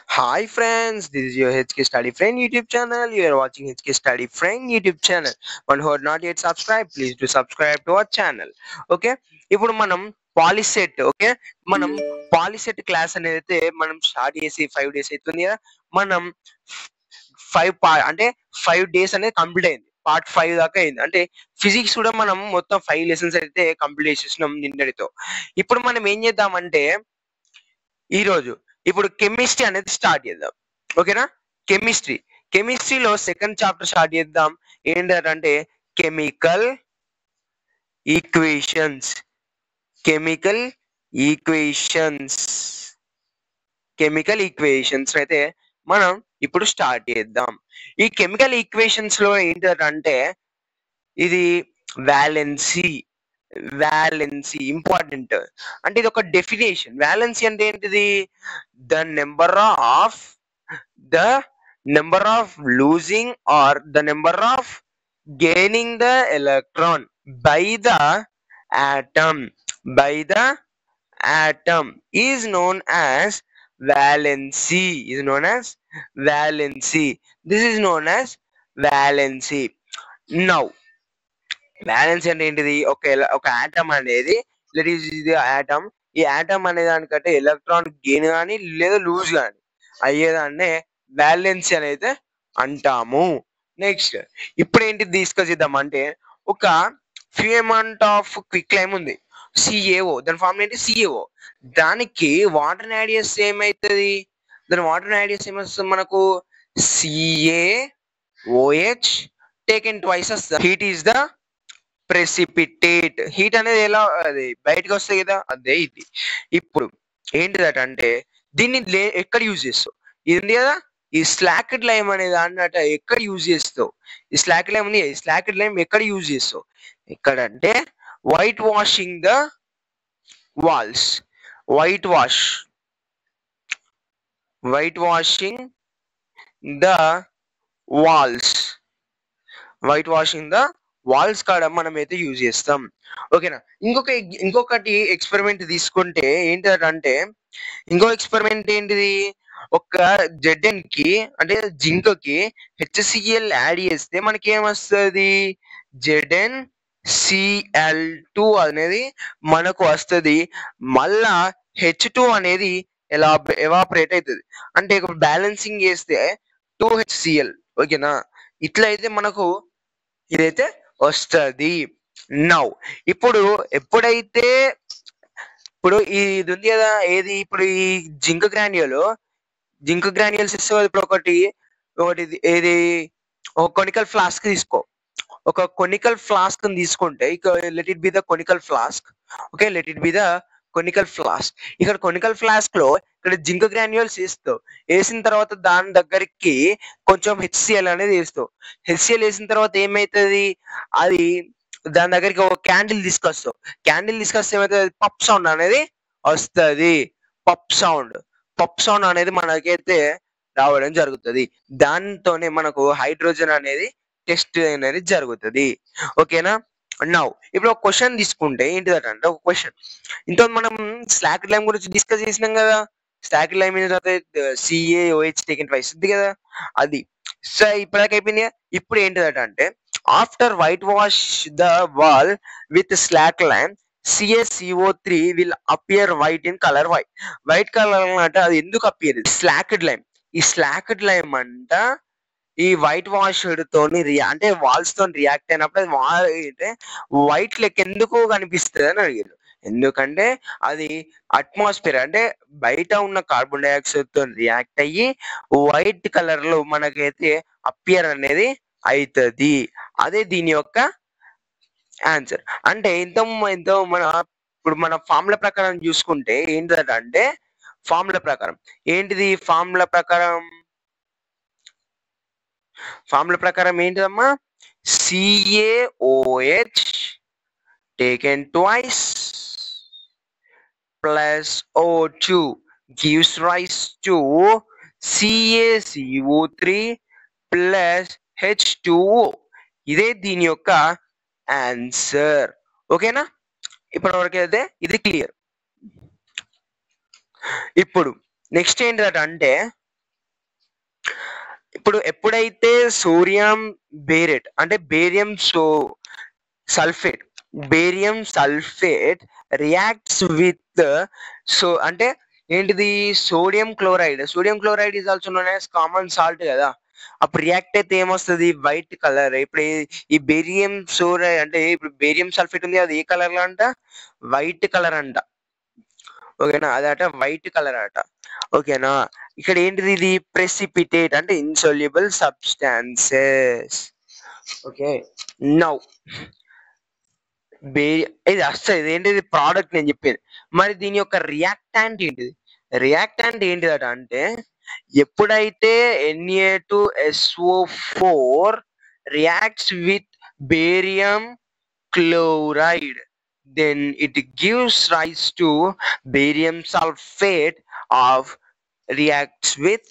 Hi friends, this is your HK Study Friend YouTube channel. You are watching HK Study Friend YouTube channel. One who are not yet subscribed, please do subscribe to our channel. Okay, ఇప్పుడు మనం POLYCET మనం POLYCET class అనేది అయితే మనం start చేసి 5 days అవుతుంది కదా. మనం 5 days అనేది కంప్లీట్ అయింది. పార్ట్ 5 దాకా అయింది. అంటే ఫిజిక్స్ కూడా మనం మొత్తం 5 lessons అయితే కంప్లీట్ చేసేసినాం నిన్నటితో. ఇప్పుడు మనం ఏం చేద్దామంటే ఈ రోజు ఇప్పుడు కెమిస్ట్రీ అనేది స్టార్ట్ చేద్దాం. ఓకేనా? కెమిస్ట్రీలో సెకండ్ చాప్టర్ స్టార్ట్ చేద్దాం. ఏంటంటే chemical equations chemical equations chemical equations అయితే మనం ఇప్పుడు స్టార్ట్ చేద్దాం. ఈ కెమికల్ ఈక్వేషన్స్ లో ఏంటంటే ఇది వ్యాలెన్సీ ఇంపార్టెంట్. అంటే ఇది ఒక డెఫినేషన్. వ్యాలెన్సీ అంటే ఏంటిది? The number of the number of losing or the number of gaining the electron by the atom is known as valency. This is known as valency. Now balance అంటే ఏంటిది? ఒక atom అనేది atom. ఈ atom అనే దానికంటే electron gain కానీ లేదా loose కానీ అయ్యేదాన్నే బ్యాలెన్స్ అనేది అంటాము. నెక్స్ట్ ఇప్పుడు ఏంటి డిస్కస్ చేద్దాం అంటే ఒక few amount of quick lime ఉంది, సిఏఓ. దాని ఫార్మ్ ఏంటి? సిఏఓ. దానికి వాటర్ యాడ్ చేస్తే ఏమవుతుంది? ఏమొస్తుంది మనకు? CaOH టేకెన్ ట్వైస్ వస్తుంది. Heat is the precipitate. Heat అనేది ఎలా అది బయటకు వస్తాయి కదా, అదే ఇది. ఇప్పుడు ఏంటిదటంటే దీన్ని ఎక్కడ యూజ్ చేస్తావు? ఇది ఉంది కదా, ఈ స్లాక్డ్ లైమ్ అనేది అన్నట్టు ఎక్కడ యూజ్ చేస్తావు? ఈ స్లాక్డ్ లైమ్ ఉంది, ఈ స్లాక్డ్ లైమ్ ఎక్కడ యూజ్ చేస్తావు? ఎక్కడంటే white washing the walls. White washing the walls కాడ మనం అయితే యూజ్ చేస్తాం. ఓకేనా? ఇంకొకటి ఎక్స్పెరిమెంట్ తీసుకుంటే ఏంటంటే ఇంకో ఎక్స్పెరిమెంట్ ఏంటిది? ఒక జెడ్ఎన్ కి అంటే జింక్ కి HCl యాడ్ చేస్తే మనకి ఏమొస్తుంది? ZnCl2 అనేది మనకు వస్తుంది. మళ్ళా H2 అనేది ఎవాపరేట్ అవుతుంది. అంటే బ్యాలెన్సింగ్ చేస్తే 2HCl. ఓకేనా? ఇట్లా అయితే మనకు ఇదైతే వస్తుంది. నౌ ఇప్పుడు ఎప్పుడైతే ఇప్పుడు ఇది ఉంది కదా, ఏది? ఇప్పుడు ఈ జింక్ గ్రాన్యూల్స్ ఇస్తే ఇప్పుడు ఒకటి ఏది? ఒక కొనికల్ ఫ్లాస్క్ తీసుకో. ఒక కొనికల్ ఫ్లాస్క్ తీసుకుంటే let it be the conical flask. Okay, let it be the conical flask. ఇక్కడ కొనికల్ ఫ్లాస్క్ లో ఇక్కడ జింక్ గ్రాన్యూల్స్ వేస్తావు. వేసిన తర్వాత దాని దగ్గరికి కొంచెం HCl అనేది వేస్తావు. HCl వేసిన తర్వాత ఏమైతుంది? అది దాని దగ్గరికి ఒక క్యాండిల్ తీసుకొస్తావు. ఏమవుతుంది? పప్ సౌండ్ అనేది వస్తుంది. పప్ సౌండ్ అనేది మనకైతే రావడం జరుగుతుంది. దాంతోనే మనకు హైడ్రోజన్ అనేది టెస్ట్ అనేది జరుగుతుంది. ఓకేనా? నౌ ఇప్పుడు ఒక క్వశ్చన్ తీసుకుంటే ఏంటిదంటే ఒక క్వశ్చన్ ఇంత మనం స్లాక్డ్ లైమ్ గురించి డిస్కస్ చేసినాం కదా. Slaked lime CaOH taken twice ఉంది కదా, అది. సో ఇప్పటిదాకా అయిపోయింది. ఇప్పుడు ఏంటిదంటే after white wash the wall with slack lime CaCO3 will appear white in color. White colour అంటే అది ఎందుకు అపియర్? ఈ స్లాక్డ్ లైమ్ అంట ఈ వైట్ వాష్డ్ తోని అంటే వాల్స్ తో రియాక్ట్ అయినప్పుడు అది వైట్ లెక్క ఎందుకు కనిపిస్తుంది అని అడిగారు. ఎందుకంటే అది అట్మాస్ఫియర్ అంటే బయట ఉన్న కార్బన్ డైఆక్సైడ్ తో రియాక్ట్ అయ్యి వైట్ కలర్ లో మనకైతే అపియర్ అనేది అవుతుంది. అదే దీని యొక్క ఆన్సర్. అంటే ఎంతో ఇప్పుడు మన ఫార్ములా ప్రకారం చూసుకుంటే ఏంటంటే ఫార్ములా ప్రకారం ఏంటిదమ్మా? CaOH taken twice plus O2 gives rise to CaCO3 plus H2O. ఇదే దీని యొక్క ఆన్సర్. ఓకేనా? ఇప్పటివరకు అయితే ఇది క్లియర్. ఇప్పుడు నెక్స్ట్ ఏంటంటే ఇప్పుడు ఎప్పుడైతే సోడియం బేరేట్ అంటే sulphate barium sulphate reacts with so అంటే ఏంటిది sodium chloride is also known as common salt కదా. అప్పుడు రియాక్ట్ అయితే ఏమొస్తుంది? White colour. ఇప్పుడు ఈ బేరియం అంటే ఇప్పుడు బేరియం సల్ఫేట్ ఉంది, అది ఏ కలర్ లో అంట? వైట్ కలర్ అంట. ఓకేనా, అదట వైట్ కలర్ అట. ఓకేనా, ఇక్కడ ఏంటిది? ఇది ప్రెసిపిటేట్ అంటే ఇన్సొల్యూబుల్ సబ్స్టాన్సెస్. ఓకే, నౌ ఇది అస్సలు ఇది ఏంటిది ప్రోడక్ట్ నేను చెప్పేది. మరి దీని యొక్క రియాక్టాంట్ ఏంటిది? రియాక్టాంట్ ఏంటిదట అంటే ఎప్పుడైతే Na2SO4 reacts with barium chloride, then it gives rise to barium sulfate of reacts with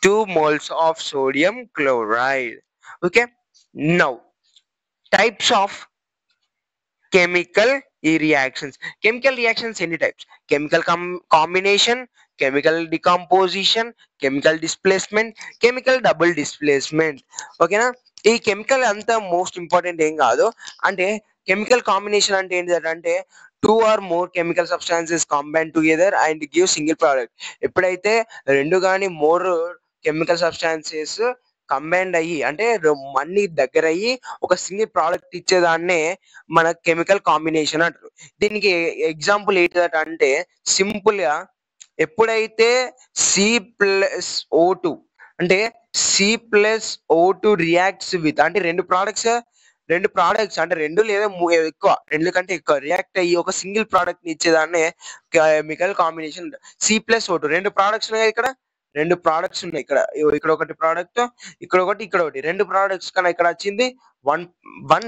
2 moles of sodium chloride. Okay, now types of chemical reactions ఎన్ని types? Chemical combination, chemical decomposition, chemical displacement, chemical double displacement. ఓకేనా, ఈ chemical అంతా most important ఏం కాదు. అంటే chemical combination అంటే ఏంటంటే 2 or more chemical substances combine together and give single product. ఎప్పుడైతే 2 కానీ మోర్ కెమికల్ సబ్స్టాన్సెస్ కంబైండ్ అయ్యి అంటే అన్ని దగ్గర అయ్యి ఒక సింగిల్ ప్రోడక్ట్ ఇచ్చేదాన్నే మన కెమికల్ కాంబినేషన్ అంటారు. దీనికి ఎగ్జాంపుల్ ఏంటంటే సింపుల్ గా ఎప్పుడైతే C+O2 అంటే C+O2 రియాక్ట్స్ విత్ అంటే రెండు ప్రోడక్ట్స్ అంటే రెండు లేదా ఎక్కువ, రెండు కంటే ఎక్కువ రియాక్ట్ అయ్యి ఒక సింగిల్ ప్రోడక్ట్ ని ఇచ్చేదాన్నే కెమికల్ కాంబినేషన్. C+O2 రెండు ప్రోడక్ట్స్ ఉన్నాయి ఇక్కడ, ఇక్కడ ఒకటి ప్రోడక్ట్, ఇక్కడ ఒకటి రెండు ప్రోడక్ట్స్ కన్నా ఇక్కడ వచ్చింది వన్ వన్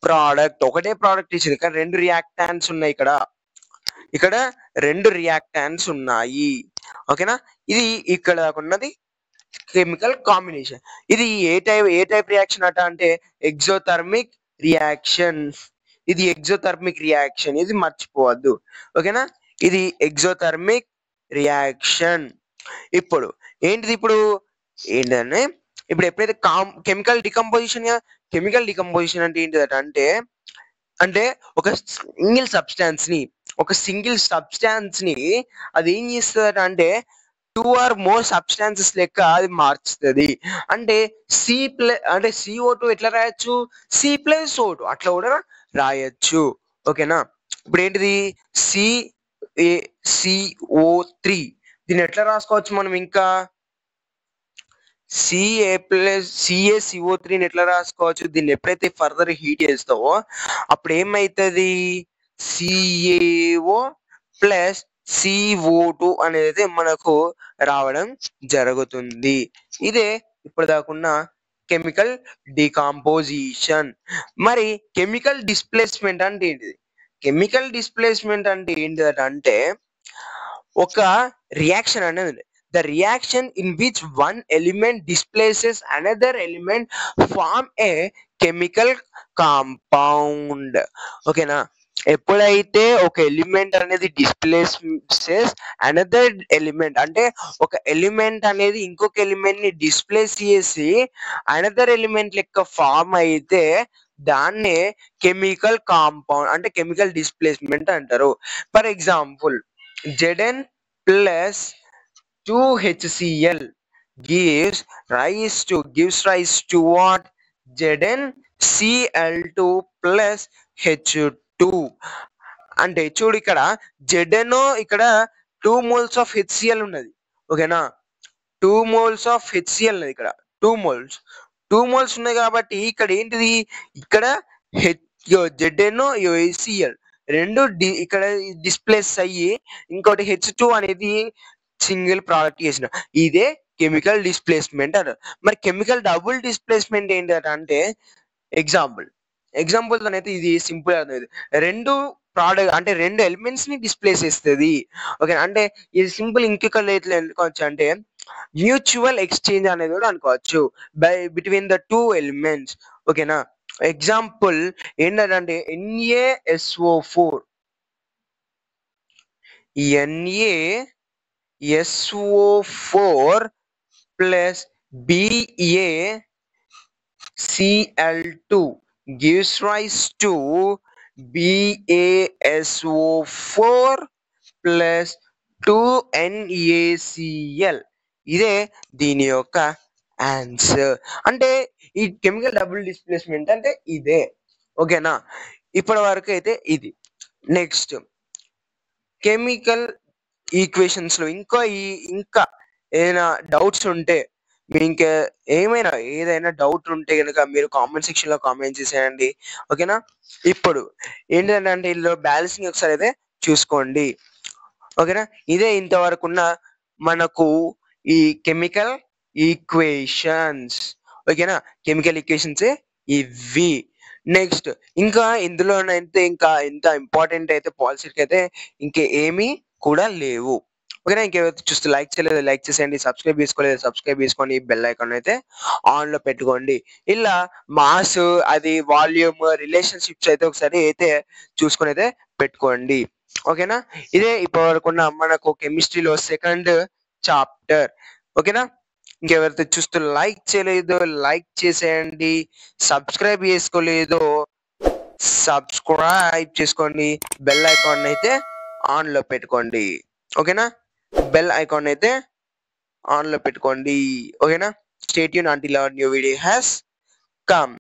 ప్రోడక్ట్. ఒకటే ప్రోడక్ట్ ఇచ్చింది కానీ రెండు రియాక్టాన్స్ ఉన్నాయి ఇక్కడ రెండు రియాక్టాన్స్ ఉన్నాయి. ఓకేనా, ఇది ఇక్కడ ఉన్నది కెమికల్ కాంబినేషన్. ఇది ఏ టైప్ రియాక్షన్ అట అంటే ఎగ్జోథర్మిక్ రియాక్షన్. ఇది మర్చిపోవద్దు. ఓకేనా, ఇది ఎగ్జోథర్మిక్ రియాక్షన్. ఇప్పుడు ఏంటంటే ఇప్పుడు ఎప్పుడైతే కెమికల్ డికంపోజిషన్ అంటే ఏంటిదట అంటే ఒక సింగిల్ సబ్స్టాన్స్ ని అది ఏం చేస్తుందట అంటే 2 or more సబ్స్టాన్సెస్ లెక్క అది మార్చుతుంది. అంటే CO2 ఎట్లా రాయొచ్చు? C+O2 అట్లా కూడా రాయొచ్చు. ఓకేనా, ఇప్పుడు ఏంటిది CO3 దీన్ని ఎట్లా రాసుకోవచ్చు మనం? ఇంకా CaCO3 ఎట్లా రాసుకోవచ్చు? దీన్ని ఎప్పుడైతే ఫర్దర్ హీట్ చేస్తావో అప్పుడు ఏమైతుంది? CaO ప్లస్ CO2 అనేది మనకు రావడం జరుగుతుంది. ఇదే ఇప్పుడు దాకున్న కెమికల్ డికాంపోజిషన్. మరి కెమికల్ డిస్ప్లేస్మెంట్ అంటే ఏంటిది? కెమికల్ డిస్ప్లేస్మెంట్ అంటే ఏంటిదంటే ఒక రియాక్షన్ అనేది the reaction in which one element displaces another element form a chemical compound. ఓకేనా, ఎప్పుడైతే ఒక ఎలిమెంట్ అనేది డిస్ప్లేసెస్ అనదర్ ఎలిమెంట్ అంటే ఒక ఎలిమెంట్ అనేది ఇంకొక ఎలిమెంట్ ని డిస్ప్లేస్ చేసి అనదర్ ఎలిమెంట్ లెక్క ఫామ్ అయితే దాన్నే కెమికల్ కాంపౌండ్ అంటే కెమికల్ డిస్ప్లేస్మెంట్ అంటారు. For example Zn plus 2HCl gives rise to what? ZnCl2 plus H2. అంటే చూడు ఇక్కడ Zn ఇక్కడ 2 moles of HCl ఉన్నది. ఓకేనా, 2 moles of HCl ఉన్నది ఇక్కడ 2 moles ఉన్నాయి కాబట్టి ఇక్కడ ఏంటిది? ఇక్కడ Zn HCl రెండు ఇక్కడ డిస్ప్లేస్ అయ్యి ఇంకోటి H2 అనేది సింగిల్ ప్రోడక్ట్ చేసిన ఇదే కెమికల్ డిస్ప్లేస్మెంట్ అంటారు. మరి కెమికల్ డబుల్ డిస్ప్లేస్మెంట్ ఏంటంటే ఎగ్జాంపుల్ అనేది ఇది సింపుల్ అనేది రెండు ఎలిమెంట్స్ ని డిస్ప్లేస్ చేస్తుంది. ఓకే, అంటే ఇది సింపుల్ ఇంకొక ఎట్లా అనుకోవచ్చు అంటే మ్యూచువల్ ఎక్స్చేంజ్ అనేది కూడా అనుకోవచ్చు బిట్వీన్ ద టూ ఎలిమెంట్స్. ఓకేనా, ఎగ్జాంపుల్ ఏంటంటే NaSO4 SO4 plus BaCl2 gives rise to BaSO4 plus 2NaCl. ఇదే దీని యొక్క ఆన్సర్. అంటే ఈ కెమికల్ డబుల్ డిస్ప్లేస్మెంట్ అంటే ఇదే. ఓకేనా, ఇప్పటి వరకు అయితే ఇది. నెక్స్ట్ కెమికల్ ఈక్వేషన్స్ లో ఇంకా ఏదైనా డౌట్స్ ఉంటే, మీరు ఇంకా ఏదైనా డౌట్ ఉంటే కనుక మీరు కామెంట్ సెక్షన్ లో కామెంట్ చేసేయండి. ఓకేనా, ఇప్పుడు ఏంటంటే ఇందులో బ్యాలెన్సింగ్ ఒకసారి అయితే చూసుకోండి. ఓకేనా, ఇదే ఇంతవరకు ఉన్న మనకు ఈ కెమికల్ ఈక్వేషన్స్. ఓకేనా, కెమికల్ ఈక్వేషన్స్ ఇవి. నెక్స్ట్ ఇంకా ఇందులోనైతే ఇంకా ఇంత ఇంపార్టెంట్ అయితే పాలసీకి అయితే ఇంకా ఏమీ కూడా లేవు. ఓకేనా, ఇంకేమైతే చూస్తే లైక్ చేయలేదు లైక్ చేసేయండి, సబ్స్క్రైబ్ చేసుకోలేదు సబ్స్క్రైబ్ చేసుకొని బెల్ ఐకాన్ అయితే ఆన్ లో పెట్టుకోండి. ఇలా మాస్ అది వాల్యూమ్ రిలేషన్షిప్స్ అయితే ఒకసారి అయితే చూసుకొని అయితే పెట్టుకోండి. ఓకేనా, ఇదే ఇప్పటి వరకు ఉన్న మనకు కెమిస్ట్రీలో సెకండ్ చాప్టర్. ఓకేనా, ఇంకెవరైతే చూస్తూ లైక్ చేయలేదో లైక్ చేసేయండి, సబ్స్క్రైబ్ చేసుకోలేదో సబ్స్క్రైబ్ చేసుకోండి, బెల్ ఐకాన్ అయితే ఆన్ లో పెట్టుకోండి. ఓకేనా, బెల్ ఐకాన్ అయితే ఆన్ లో పెట్టుకోండి. ఓకేనా, stay tune until our new video has come.